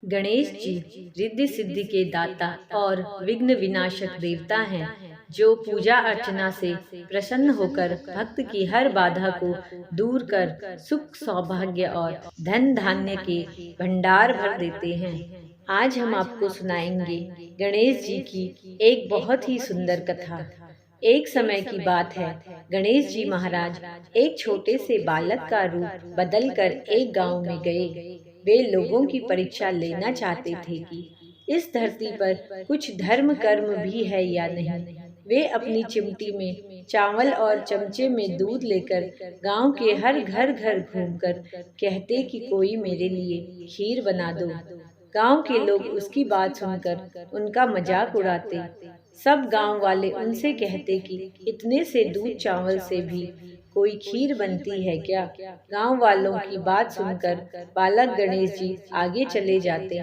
गणेश जी रिद्धि सिद्धि के दाता और विघ्न विनाशक देवता हैं, जो पूजा अर्चना से प्रसन्न होकर भक्त की हर बाधा को दूर कर सुख सौभाग्य और धन धान्य के भंडार भर देते हैं। आज हम आपको सुनाएंगे गणेश जी की एक बहुत ही सुंदर कथा। एक समय की बात है, गणेश जी महाराज एक छोटे से बालक का रूप बदलकर एक गांव में गए। वे लोगों की परीक्षा लेना चाहते थे कि इस धरती पर कुछ धर्म कर्म भी है या नहीं। वे अपनी चिमटी में चावल और चमचे में दूध लेकर गांव के हर घर घर घूमकर कहते कि कोई मेरे लिए खीर बना दो। गांव के लोग उसकी बात सुनकर उनका मजाक उड़ाते। सब गांव वाले उनसे कहते कि इतने से दूध चावल से भी कोई खीर बनती है क्या। गांव वालों की बात सुनकर बालक गणेश जी आगे चले जाते।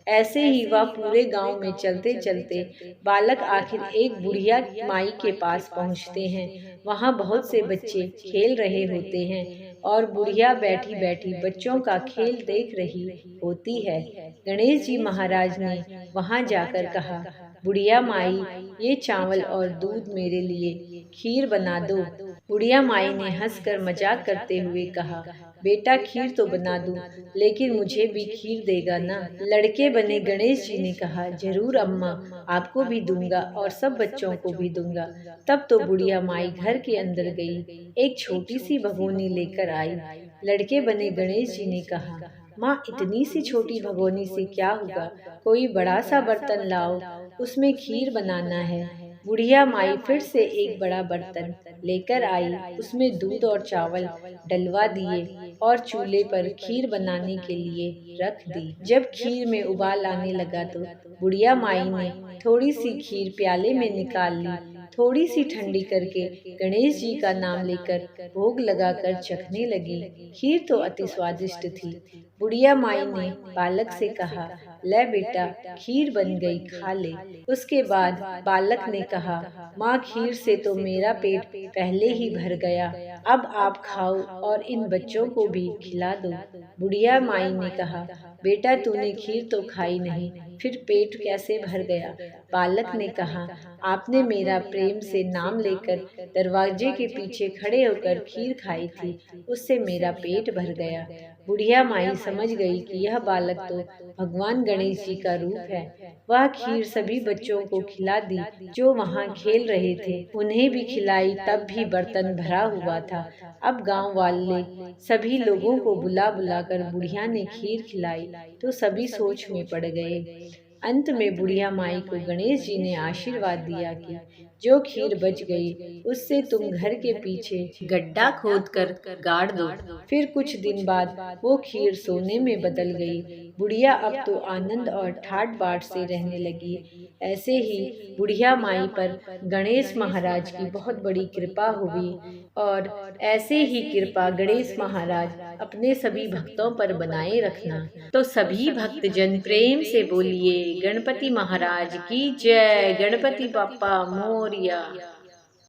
ऐसे ही वह पूरे गांव में चलते चलते बालक आखिर एक बुढ़िया माई के पास पहुंचते हैं। वहां बहुत से बच्चे खेल रहे होते हैं और बुढ़िया बैठी बैठी बच्चों का खेल देख रही होती है। गणेश जी महाराज ने वहां जाकर कहा, बुढ़िया माई, ये चावल और दूध मेरे लिए खीर बना दो। बुढ़िया माई ने हंसकर मजाक करते हुए कहा, बेटा खीर तो बना दूं, लेकिन मुझे भी खीर देगा ना। लड़के बने गणेश जी ने कहा, जरूर अम्मा, आपको भी दूंगा और सब बच्चों को भी दूंगा। तब तो बुढ़िया माई घर के अंदर गई, एक छोटी सी भगोनी लेकर आई। लड़के बने गणेश जी ने कहा, माँ, इतनी सी छोटी भगोनी से क्या होगा, कोई बड़ा सा बर्तन लाओ, उसमें खीर बनाना है। बुढ़िया माई फिर से एक बड़ा बर्तन लेकर आई, उसमें दूध और चावल डलवा दिए और चूल्हे पर खीर बनाने के लिए रख दी। जब खीर में उबाल आने लगा तो बुढ़िया माई ने थोड़ी सी खीर प्याले में निकाल ली, थोड़ी सी ठंडी करके गणेश जी का नाम लेकर भोग लगाकर चखने लगी। खीर तो अति स्वादिष्ट थी। बुढ़िया माई ने बालक से कहा, ले बेटा, खीर बन गई, खा ले। उसके बाद बालक ने कहा, माँ, खीर से तो मेरा पेट पहले ही भर गया, अब आप खाओ और इन बच्चों को भी खिला दो। बुढ़िया माई ने कहा, बेटा, तूने खीर तो खाई नहीं, फिर पेट कैसे भर गया। बालक ने कहा, आपने मेरा प्रेम से नाम लेकर दरवाजे के पीछे खड़े होकर खीर खाई थी, उससे मेरा पेट भर गया। बुढ़िया माई समझ गई कि यह बालक तो भगवान गणेश जी का रूप है। वह खीर सभी बच्चों को खिला दी जो वहाँ खेल रहे थे। उन्हें भी खिलाई, तब भी बर्तन भरा हुआ था। अब गांव वाले सभी लोगों को बुला बुलाकर बुढ़िया ने खीर खिलाई तो सभी सोच में पड़ गए। अंत में बुढ़िया माई को गणेश जी ने आशीर्वाद दिया कि जो खीर बच गई उससे तुम घर के पीछे गड्ढा खोदकर गाड़ दो। फिर कुछ दिन बाद वो खीर सोने में बदल गई। बुढ़िया अब तो आनंद और ठाट बाट से रहने लगी। ऐसे ही बुढ़िया माई पर गणेश महाराज की बहुत बड़ी कृपा हुई और ऐसे ही कृपा गणेश महाराज अपने सभी भक्तों पर बनाए रखना। तो सभी भक्तजन प्रेम से बोलिए, गणपति महाराज की जय, गणपति बप्पा मोरिया।